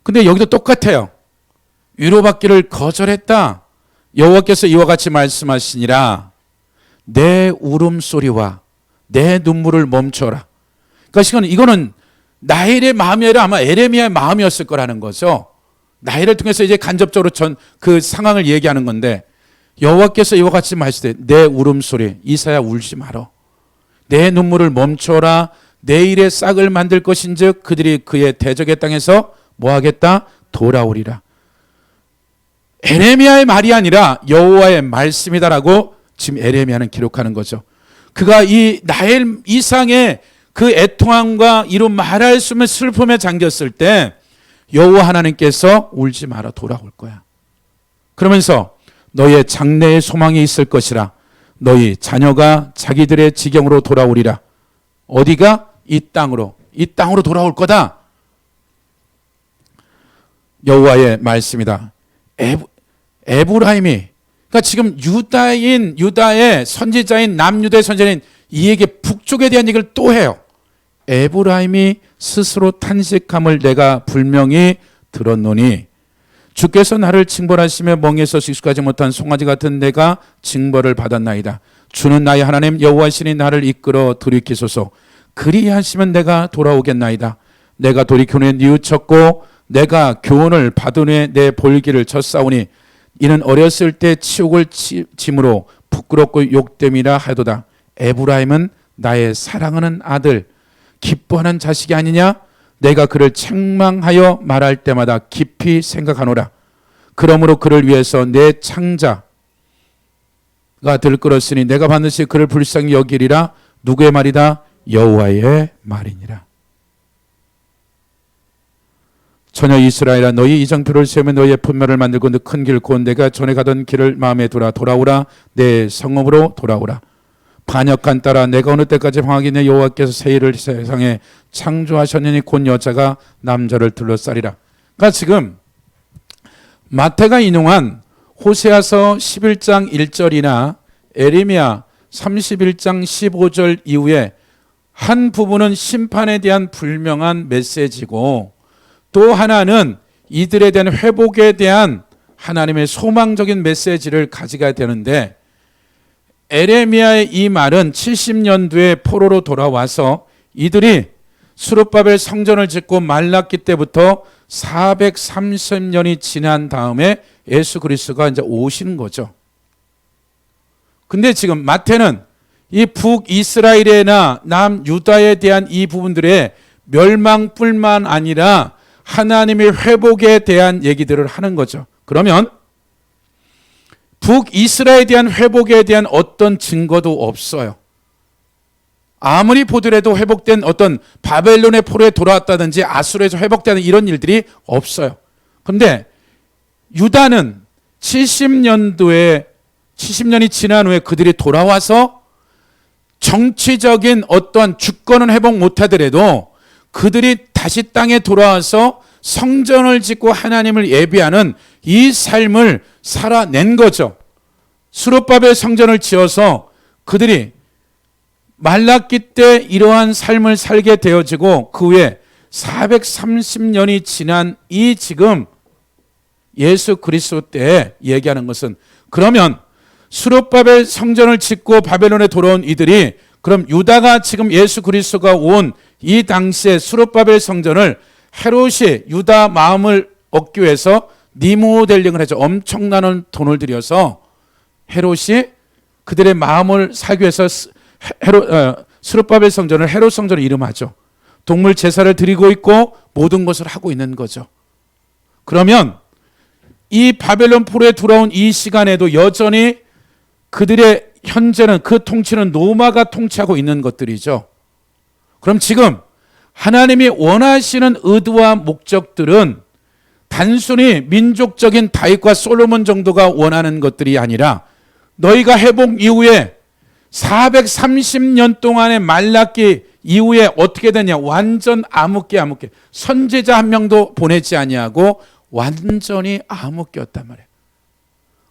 근데 여기도 똑같아요. 위로받기를 거절했다. 여호와께서 이와 같이 말씀하시니라. 내 울음소리와 내 눈물을 멈춰라. 그러니까 이거는 라헬의 마음이 아니라 아마 에레미야의 마음이었을 거라는 거죠. 라헬을 통해서 이제 간접적으로 그 상황을 얘기하는 건데 여호와께서 이와 같이 말씀하시되 내 울음소리, 이사야 울지 말어. 내 눈물을 멈춰라. 내일의 싹을 만들 것인즉 그들이 그의 대적의 땅에서 뭐하겠다? 돌아오리라. 에레미야의 말이 아니라 여호와의 말씀이다라고 지금 에레미야는 기록하는 거죠. 그가 이 나엘 이상의 그 애통함과 이루 말할 수 없는 슬픔에 잠겼을 때 여호와 하나님께서 울지 마라, 돌아올 거야. 그러면서 너의 장래의 소망이 있을 것이라. 너희 자녀가 자기들의 지경으로 돌아오리라. 어디가? 이 땅으로 돌아올 거다. 여호와의 말씀이다. 에브라임이, 그러니까 지금 유다의 선지자인 남유다의 선지자인 이에게 북쪽에 대한 얘기를 또 해요. 에브라임이 스스로 탄식함을 내가 분명히 들었노니 주께서 나를 징벌하시며 멍에서 식수하지 못한 송아지 같은 내가 징벌을 받았나이다. 주는 나의 하나님 여호와시니 나를 이끌어 돌이키소서. 그리하시면 내가 돌아오겠나이다. 내가 돌이킨 후에 뉘우쳤고 내가 교훈을 받은 후에 내 볼기를 쳤사오니 이는 어렸을 때 치욕을 짐으로 부끄럽고 욕됨이라 하도다. 에브라임은 나의 사랑하는 아들, 기뻐하는 자식이 아니냐? 내가 그를 책망하여 말할 때마다 깊이 생각하노라. 그러므로 그를 위해서 내 창자가 들끓었으니 내가 반드시 그를 불쌍히 여기리라. 누구의 말이다? 여호와의 말이니라. 처녀 이스라엘아, 너희 이정표를 세우며 너희의 분묘를 만들고 큰 길 곧 내가 전에 가던 길을 마음에 두라. 돌아오라. 내 성읍으로 돌아오라. 반역한 딸아, 내가 어느 때까지 방학이냐? 여호와께서 새 일을 세상에 창조하셨느니 곧 여자가 남자를 둘러싸리라. 그러니까 지금 마태가 인용한 호세아서 11장 1절이나 에레미야 31장 15절 이후에 한 부분은 심판에 대한 불명한 메시지고 또 하나는 이들에 대한 회복에 대한 하나님의 소망적인 메시지를 가져가야 되는데, 에레미야의 이 말은 70년도에 포로로 돌아와서 이들이 스룹바벨 성전을 짓고 말랐기 때부터 430년이 지난 다음에 예수 그리스도가 이제 오시는 거죠. 근데 지금 마태는 이 북이스라엘이나 남유다에 대한 이 부분들의 멸망뿐만 아니라 하나님의 회복에 대한 얘기들을 하는 거죠. 그러면 북이스라엘에 대한 회복에 대한 어떤 증거도 없어요. 아무리 보더라도 회복된 어떤 바벨론의 포로에 돌아왔다든지 아수르에서 회복되는 이런 일들이 없어요. 그런데 유다는 70년이 지난 후에 그들이 돌아와서 정치적인 어떠한 주권은 회복 못하더라도 그들이 다시 땅에 돌아와서 성전을 짓고 하나님을 예배하는 이 삶을 살아낸 거죠. 스룹바벨 성전을 지어서 그들이 말랐기 때 이러한 삶을 살게 되어지고 그 후에 430년이 지난 이 지금 예수 그리스도 때에 얘기하는 것은, 그러면 스룹바벨 성전을 짓고 바벨론에 돌아온 이들이 그럼 유다가 지금 예수 그리스도가 온 이 당시에 스룹바벨 성전을 헤롯이 유다 마음을 얻기 위해서 리모델링을 했죠. 엄청난 돈을 들여서 헤롯이 그들의 마음을 사기 위해서 스룹바벨 성전을 헤롯 성전을 이름하죠. 동물 제사를 드리고 있고 모든 것을 하고 있는 거죠. 그러면 이 바벨론 포로에 돌아온 이 시간에도 여전히 그들의 현재는 그 통치는 로마가 통치하고 있는 것들이죠. 그럼 지금 하나님이 원하시는 의도와 목적들은 단순히 민족적인 다윗과 솔로몬 정도가 원하는 것들이 아니라 너희가 회복 이후에 430년 동안의 말랐기 이후에 어떻게 되냐? 완전 암흑기. 선지자 한 명도 보내지 아니하고 완전히 암흑기였단 말이에요.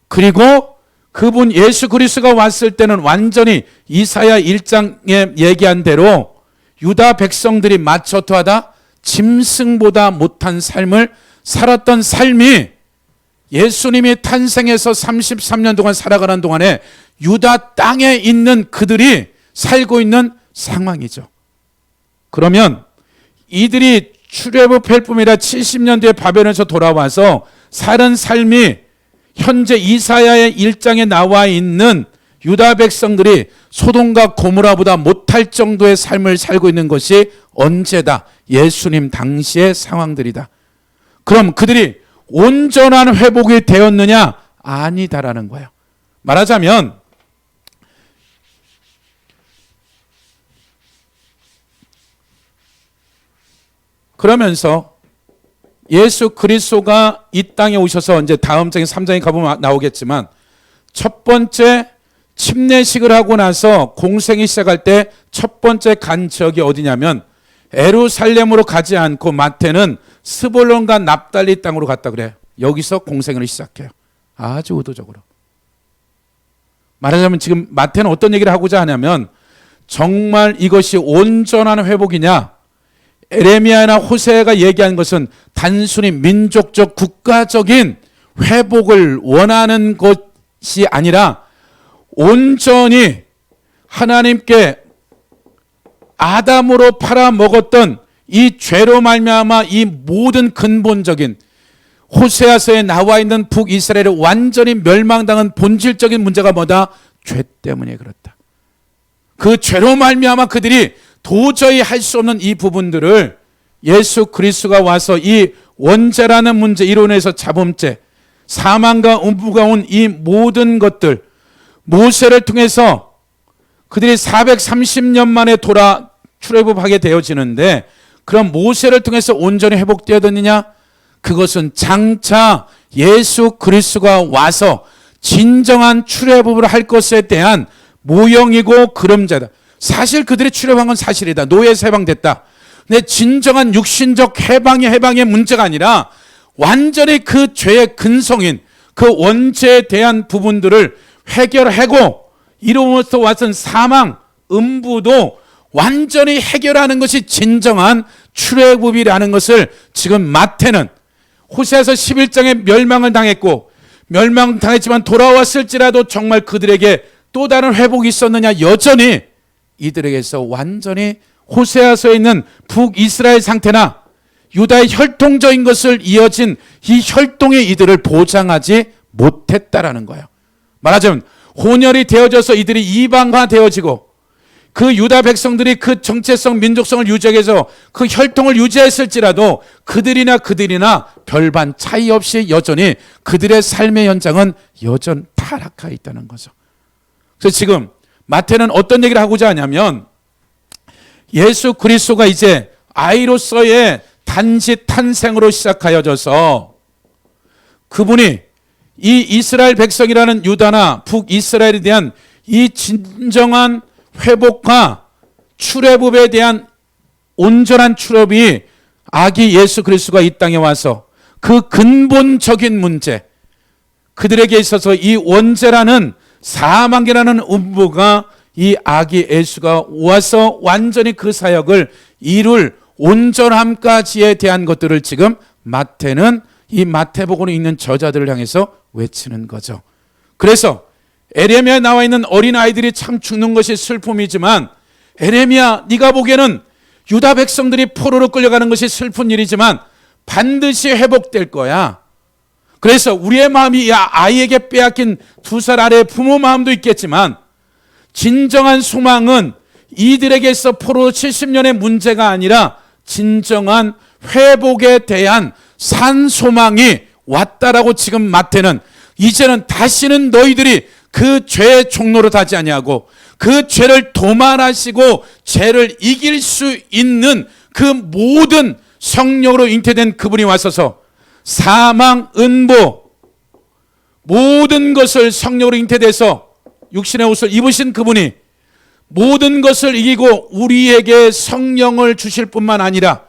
그리고 그분 예수 그리스도가 왔을 때는 완전히 이사야 1장에 얘기한 대로 유다 백성들이 마처토하다 짐승보다 못한 삶을 살았던 삶이 예수님이 탄생해서 33년 동안 살아가는 동안에 유다 땅에 있는 그들이 살고 있는 상황이죠. 그러면 이들이 출애굽할 뿐이라 70년대에 바벨론에서 돌아와서 사는 삶이 현재 이사야의 1장에 나와 있는 유다 백성들이 소돔과 고모라보다 못할 정도의 삶을 살고 있는 것이 언제다? 예수님 당시의 상황들이다. 그럼 그들이 온전한 회복이 되었느냐? 아니다라는 거예요. 말하자면 그러면서 예수 그리스도가 이 땅에 오셔서 이제 다음 장에 3장에 가보면 나오겠지만 첫 번째 침례식을 하고 나서 공생이 시작할 때 첫 번째 간 지역이 어디냐면 예루살렘으로 가지 않고 마태는 스불론과 납달리 땅으로 갔다 그래요. 여기서 공생을 시작해요. 아주 의도적으로. 말하자면 지금 마태는 어떤 얘기를 하고자 하냐면 정말 이것이 온전한 회복이냐? 에레미야나 호세아가 얘기한 것은 단순히 민족적 국가적인 회복을 원하는 것이 아니라 온전히 하나님께 아담으로 팔아먹었던 이 죄로 말미암아 이 모든 근본적인 호세아서에 나와 있는 북이스라엘을 완전히 멸망당한 본질적인 문제가 뭐다? 죄 때문에 그렇다. 그 죄로 말미암아 그들이 도저히 할 수 없는 이 부분들을 예수 그리스도가 와서 이 원죄라는 문제, 이론에서 자범죄, 사망과 음부가 온 이 모든 것들, 모세를 통해서 그들이 430년 만에 출애굽하게 되어지는데 그럼 모세를 통해서 온전히 회복되었느냐? 그것은 장차 예수 그리스도가 와서 진정한 출애굽을 할 것에 대한 모형이고 그림자다. 사실 그들이 출애굽한 건 사실이다. 노예에서 해방됐다. 근데 진정한 육신적 해방의 문제가 아니라 완전히 그 죄의 근성인 그 원죄에 대한 부분들을 해결하고 이로부터 왔던 사망, 음부도 완전히 해결하는 것이 진정한 출애굽이라는 것을 지금 마태는 호세아서 11장에 멸망을 당했고 멸망당했지만 돌아왔을지라도 정말 그들에게 또 다른 회복이 있었느냐? 여전히 이들에게서 완전히 호세아서에 있는 북이스라엘 상태나 유다의 혈통적인 것을 이어진 이 혈통의 이들을 보장하지 못했다라는 거예요. 말하자면 혼혈이 되어져서 이들이 이방화 되어지고 그 유다 백성들이 그 정체성, 민족성을 유지하기 위해서 그 혈통을 유지했을지라도 그들이나 별반 차이 없이 여전히 그들의 삶의 현장은 여전 타락하여 있다는 거죠. 그래서 지금 마태는 어떤 얘기를 하고자 하냐면 예수 그리스도가 이제 아이로서의 단지 탄생으로 시작하여져서 그분이 이 이스라엘 백성이라는 유다나 북이스라엘에 대한 이 진정한 회복과 출애굽에 대한 온전한 출애굽이 아기 예수 그리스도가 이 땅에 와서 그 근본적인 문제, 그들에게 있어서 이 원죄라는 사망이라는 음부가 이 아기 예수가 와서 완전히 그 사역을 이룰 온전함까지에 대한 것들을 지금 마태는 이 마태복음에 있는 저자들을 향해서 외치는 거죠. 그래서 에레미야에 나와 있는 어린아이들이 참 죽는 것이 슬픔이지만 에레미야 네가 보기에는 유다 백성들이 포로로 끌려가는 것이 슬픈 일이지만 반드시 회복될 거야. 그래서 우리의 마음이 아이에게 빼앗긴 2살 아래의 부모 마음도 있겠지만 진정한 소망은 이들에게서 포로 70년의 문제가 아니라 진정한 회복에 대한 산 소망이 왔다라고 지금 마태는 이제는 다시는 너희들이 그 죄의 종로로 타지 아니하고 그 죄를 도말하시고 죄를 이길 수 있는 그 모든 성령으로 잉태된 그분이 와서서 사망, 음부 모든 것을 성령으로 잉태돼서 육신의 옷을 입으신 그분이 모든 것을 이기고 우리에게 성령을 주실 뿐만 아니라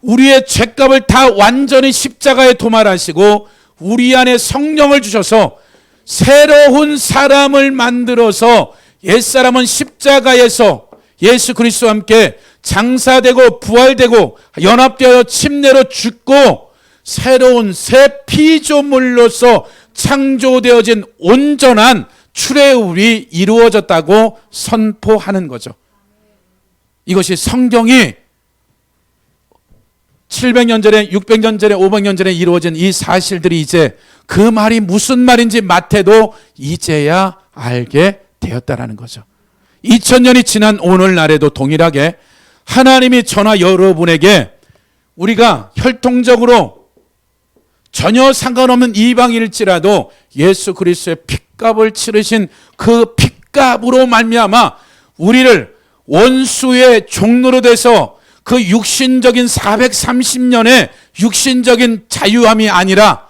우리의 죄값을 다 완전히 십자가에 도말하시고 우리 안에 성령을 주셔서 새로운 사람을 만들어서 옛사람은 십자가에서 예수 그리스도와 함께 장사되고 부활되고 연합되어 침례로 죽고 새로운 새 피조물로서 창조되어진 온전한 출애굽이 이루어졌다고 선포하는 거죠. 이것이 성경이 700년 전에 600년 전에 500년 전에 이루어진 이 사실들이 이제 그 말이 무슨 말인지 마태도 이제야 알게 되었다라는 거죠. 2000년이 지난 오늘날에도 동일하게 하나님이 저나 여러분에게 우리가 혈통적으로 전혀 상관없는 이방인일지라도 예수 그리스도의 핏값을 치르신 그 핏값으로 말미암아 우리를 원수의 종로로 돼서 그 육신적인 430년의 육신적인 자유함이 아니라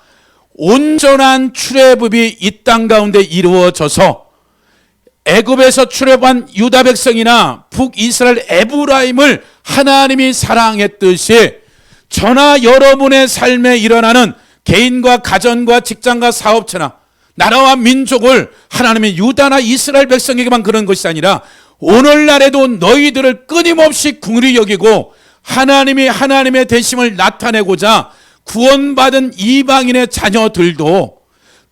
온전한 출애굽이 이 땅 가운데 이루어져서 애굽에서 출애굽한 유다 백성이나 북이스라엘 에브라임을 하나님이 사랑했듯이 저나 여러분의 삶에 일어나는 개인과 가정과 직장과 사업체나 나라와 민족을 하나님이 유다나 이스라엘 백성에게만 그런 것이 아니라 오늘날에도 너희들을 끊임없이 긍휼히 여기고 하나님이 하나님의 대심을 나타내고자 구원받은 이방인의 자녀들도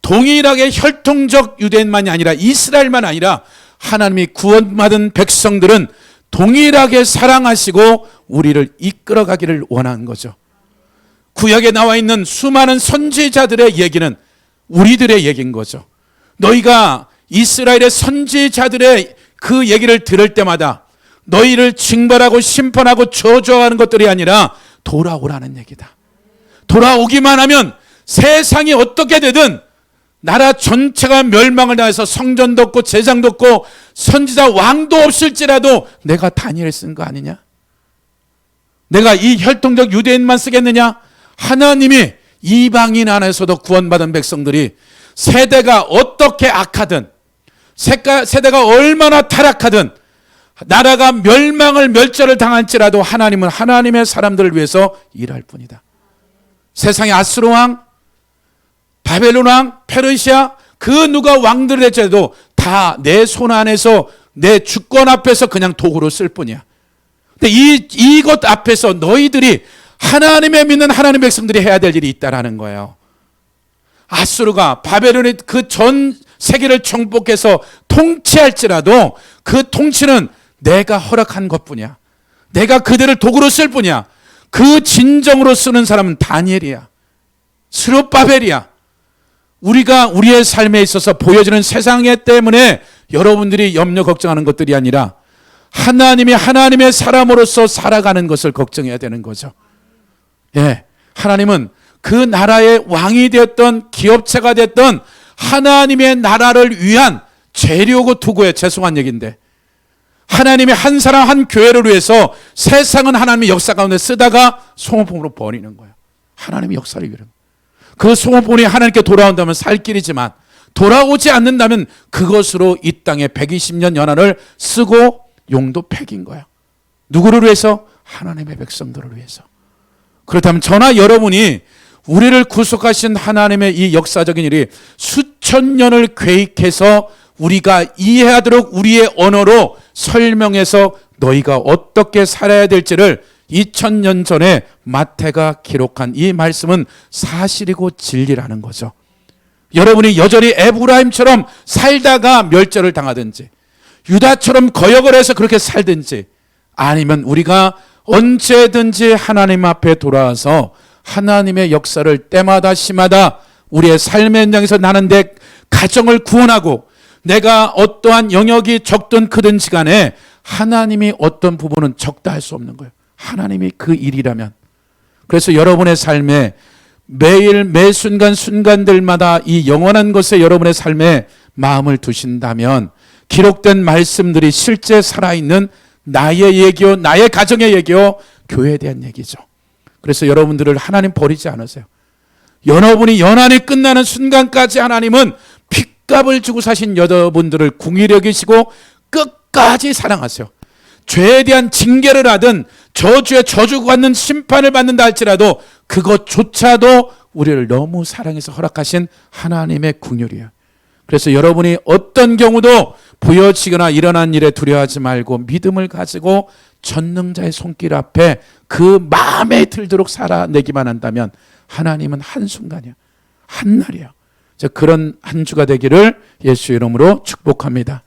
동일하게 혈통적 유대인만이 아니라 이스라엘만 아니라 하나님이 구원받은 백성들은 동일하게 사랑하시고 우리를 이끌어가기를 원하는 거죠. 구약에 나와 있는 수많은 선지자들의 얘기는 우리들의 얘기인 거죠. 너희가 이스라엘의 선지자들의 그 얘기를 들을 때마다 너희를 징벌하고 심판하고 저주하는 것들이 아니라 돌아오라는 얘기다. 돌아오기만 하면 세상이 어떻게 되든 나라 전체가 멸망을 당해서 성전도 없고 제장도 없고 선지자 왕도 없을지라도 내가 다니엘을 쓴 거 아니냐? 내가 이 혈통적 유대인만 쓰겠느냐? 하나님이 이방인 안에서도 구원받은 백성들이 세대가 어떻게 악하든 세대가 얼마나 타락하든 나라가 멸절을 당할지라도 하나님은 하나님의 사람들을 위해서 일할 뿐이다. 세상의 아수르 왕, 바벨론 왕, 페르시아 그 누가 왕들을 할지라도 다 내 손 안에서 내 주권 앞에서 그냥 도구로 쓸 뿐이야. 근데 이것 앞에서 너희들이 하나님의 믿는 하나님 백성들이 해야 될 일이 있다라는 거예요. 아수르가 바벨론이 그 전 세계를 정복해서 통치할지라도 그 통치는 내가 허락한 것뿐이야. 내가 그들을 도구로 쓸 뿐이야. 그 진정으로 쓰는 사람은 다니엘이야. 스룹바벨이야. 우리가 우리의 삶에 있어서 보여지는 세상에 때문에 여러분들이 염려 걱정하는 것들이 아니라 하나님이 하나님의 사람으로서 살아가는 것을 걱정해야 되는 거죠. 예, 하나님은 그 나라의 왕이 되었던 기업체가 됐던 하나님의 나라를 위한 재료고 도구에 죄송한 얘기인데 하나님이 한 사람 한 교회를 위해서 세상은 하나님의 역사 가운데 쓰다가 소모품으로 버리는 거예요. 하나님의 역사를 위해. 그 소모품이 하나님께 돌아온다면 살 길이지만 돌아오지 않는다면 그것으로 이 땅에 120년 연한을 쓰고 용도 폐기인 거예요. 누구를 위해서? 하나님의 백성들을 위해서. 그렇다면 저나 여러분이 우리를 구속하신 하나님의 이 역사적인 일이 수천 년을 계획해서 우리가 이해하도록 우리의 언어로 설명해서 너희가 어떻게 살아야 될지를 2000년 전에 마태가 기록한 이 말씀은 사실이고 진리라는 거죠. 여러분이 여전히 에브라임처럼 살다가 멸절을 당하든지 유다처럼 거역을 해서 그렇게 살든지 아니면 우리가 언제든지 하나님 앞에 돌아와서 하나님의 역사를 때마다 시마다 우리의 삶의 현장에서 나는 내 가정을 구원하고 내가 어떠한 영역이 적든 크든지 간에 하나님이 어떤 부분은 적다 할 수 없는 거예요. 하나님이 그 일이라면. 그래서 여러분의 삶에 매일 매 순간순간들마다 이 영원한 것에 여러분의 삶에 마음을 두신다면 기록된 말씀들이 실제 살아있는 나의 얘기요, 나의 가정의 얘기요, 교회에 대한 얘기죠. 그래서 여러분들을 하나님 버리지 않으세요. 여러분이 연한이 끝나는 순간까지 하나님은 핏값을 주고 사신 여러분들을 궁히 여기시고 끝까지 사랑하세요. 죄에 대한 징계를 하든 저주의 저주받는 심판을 받는다 할지라도 그것조차도 우리를 너무 사랑해서 허락하신 하나님의 긍휼이에요. 그래서 여러분이 어떤 경우도 보여지거나 일어난 일에 두려워하지 말고 믿음을 가지고 전능자의 손길 앞에 그 마음에 들도록 살아내기만 한다면 하나님은 한순간이야. 한날이야. 그런 한 주가 되기를 예수 이름으로 축복합니다.